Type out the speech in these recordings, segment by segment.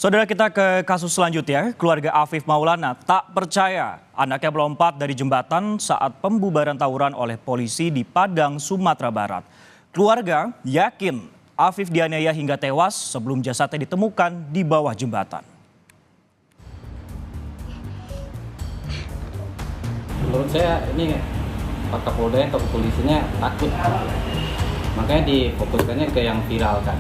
Saudara, kita ke kasus selanjutnya. Keluarga Afif Maulana tak percaya anaknya melompat dari jembatan saat pembubaran tawuran oleh polisi di Padang, Sumatera Barat. Keluarga yakin Afif dianiaya hingga tewas sebelum jasadnya ditemukan di bawah jembatan. Menurut saya ini Pak Kapolda atau polisinya takut, makanya difokuskannya ke yang viral kan.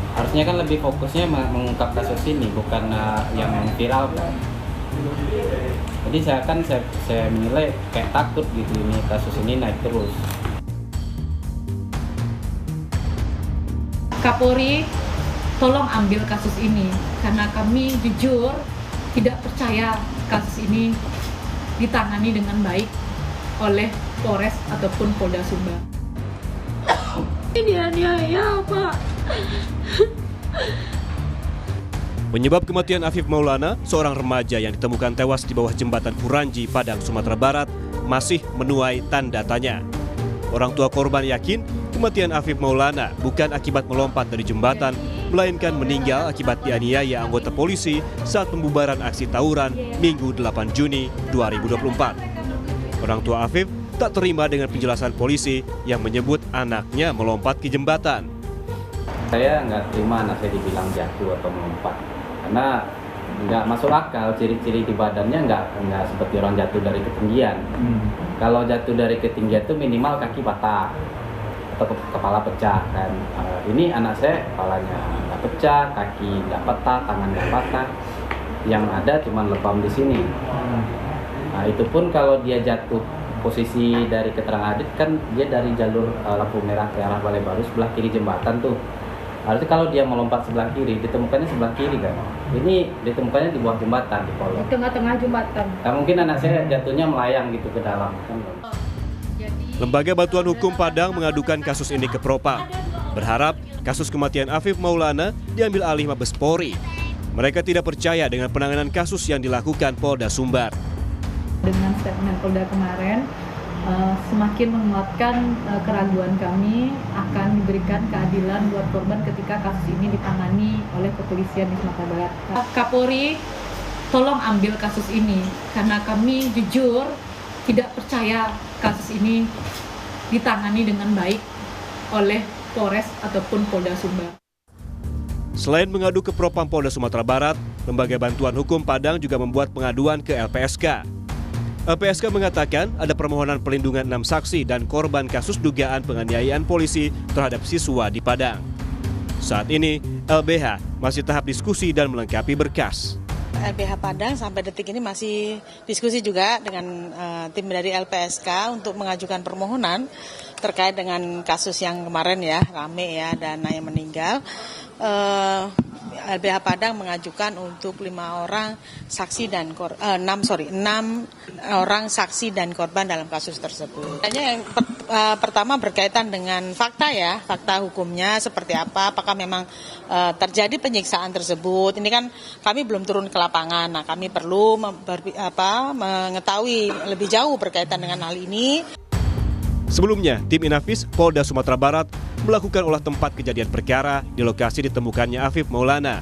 Harusnya kan lebih fokusnya mengungkap kasus ini, bukan yang viralkan. Jadi saya menilai kayak takut gitu, ini kasus ini naik terus. Kapolri, tolong ambil kasus ini karena kami jujur tidak percaya kasus ini ditangani dengan baik oleh Polres ataupun Polda Sumbar. Ini aniaya, Pak. Penyebab kematian Afif Maulana, seorang remaja yang ditemukan tewas di bawah jembatan Kuranji, Padang, Sumatera Barat, masih menuai tanda tanya. Orang tua korban yakin kematian Afif Maulana bukan akibat melompat dari jembatan, melainkan meninggal akibat dianiaya anggota polisi saat pembubaran aksi tawuran Minggu 8 Juni 2024. Orang tua Afif tak terima dengan penjelasan polisi yang menyebut anaknya melompat ke jembatan. Saya nggak terima anak saya dibilang jatuh atau melompat, karena nggak masuk akal. Ciri-ciri di badannya nggak seperti orang jatuh dari ketinggian. Kalau jatuh dari ketinggian itu minimal kaki patah atau kepala pecah kan. Ini anak saya kepalanya nggak pecah, kaki nggak patah, tangan nggak patah. Yang ada cuma lebam di sini. Nah, itu pun kalau dia jatuh posisi dari keterangan Adit kan dia dari jalur lampu merah ke arah Balai Baru sebelah kiri jembatan tuh. Harusnya kalau dia melompat sebelah kiri, ditemukannya sebelah kiri kan. Ini ditemukannya di bawah jembatan, di kolong. Di tengah-tengah jembatan. Nah, mungkin anak saya jatuhnya melayang gitu ke dalam. Lembaga Bantuan Hukum Padang mengadukan kasus ini ke Propam. Berharap kasus kematian Afif Maulana diambil alih Mabes Polri. Mereka tidak percaya dengan penanganan kasus yang dilakukan Polda Sumbar. Dengan statement Polda kemarin, semakin menguatkan keraguan kami akan diberikan keadilan buat korban ketika kasus ini ditangani oleh kepolisian di Sumatera Barat. Kapolri, tolong ambil kasus ini karena kami jujur tidak percaya kasus ini ditangani dengan baik oleh Polres ataupun Polda Sumbar. Selain mengadu ke Propam Polda Sumatera Barat, Lembaga Bantuan Hukum Padang juga membuat pengaduan ke LPSK. LPSK mengatakan ada permohonan perlindungan 6 saksi dan korban kasus dugaan penganiayaan polisi terhadap siswa di Padang. Saat ini, LBH masih tahap diskusi dan melengkapi berkas. LBH Padang sampai detik ini masih diskusi juga dengan tim dari LPSK untuk mengajukan permohonan terkait dengan kasus yang kemarin ya, rame ya, dan yang meninggal. LBH Padang mengajukan untuk 6 orang saksi dan korban dalam kasus tersebut. Yang pertama berkaitan dengan fakta ya, fakta hukumnya seperti apa, apakah memang terjadi penyiksaan tersebut. Ini kan kami belum turun ke lapangan, nah kami perlu mengetahui lebih jauh berkaitan dengan hal ini. Sebelumnya, tim Inafis Polda Sumatera Barat melakukan olah tempat kejadian perkara di lokasi ditemukannya Afif Maulana.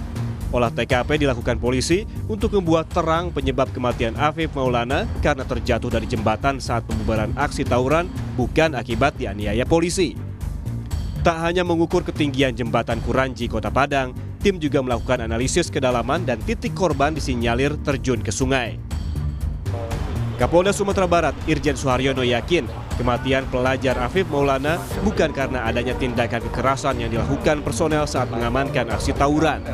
Olah TKP dilakukan polisi untuk membuat terang penyebab kematian Afif Maulana karena terjatuh dari jembatan saat pembubaran aksi tawuran, bukan akibat dianiaya polisi. Tak hanya mengukur ketinggian jembatan Kuranji, Kota Padang, tim juga melakukan analisis kedalaman dan titik korban disinyalir terjun ke sungai. Kapolda Sumatera Barat, Irjen Suharyono yakin kematian pelajar Afif Maulana bukan karena adanya tindakan kekerasan yang dilakukan personel saat mengamankan aksi tawuran.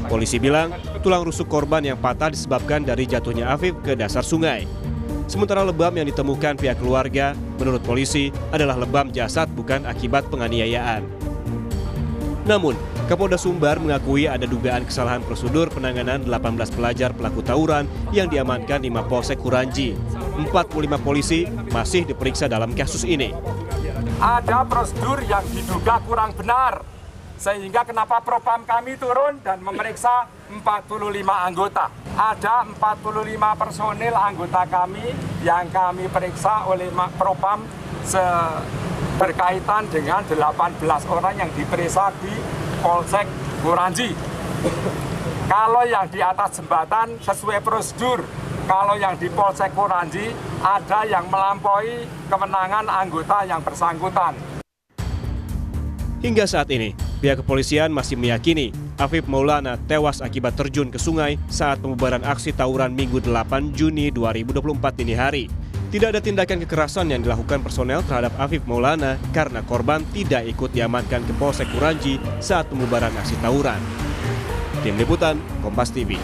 Polisi bilang tulang rusuk korban yang patah disebabkan dari jatuhnya Afif ke dasar sungai. Sementara lebam yang ditemukan pihak keluarga, menurut polisi, adalah lebam jasad bukan akibat penganiayaan. Namun, Kapolda Sumbar mengakui ada dugaan kesalahan prosedur penanganan 18 pelajar pelaku tawuran yang diamankan di Mapolsek Kuranji. 45 polisi masih diperiksa dalam kasus ini. Ada prosedur yang diduga kurang benar, sehingga kenapa Propam kami turun dan memeriksa 45 anggota. Ada 45 personil anggota kami yang kami periksa oleh Propam berkaitan dengan 18 orang yang diperiksa di Polsek Kuranji. Kalau yang di atas jembatan sesuai prosedur. Kalau yang di Polsek Kuranji ada yang melampaui kewenangan anggota yang bersangkutan. Hingga saat ini, pihak kepolisian masih meyakini Afif Maulana tewas akibat terjun ke sungai saat pembubaran aksi tawuran Minggu 8 Juni 2024 dini hari. Tidak ada tindakan kekerasan yang dilakukan personel terhadap Afif Maulana karena korban tidak ikut diamankan ke Polsek Kuranji saat pembubaran aksi tawuran. Tim Liputan, Kompas TV.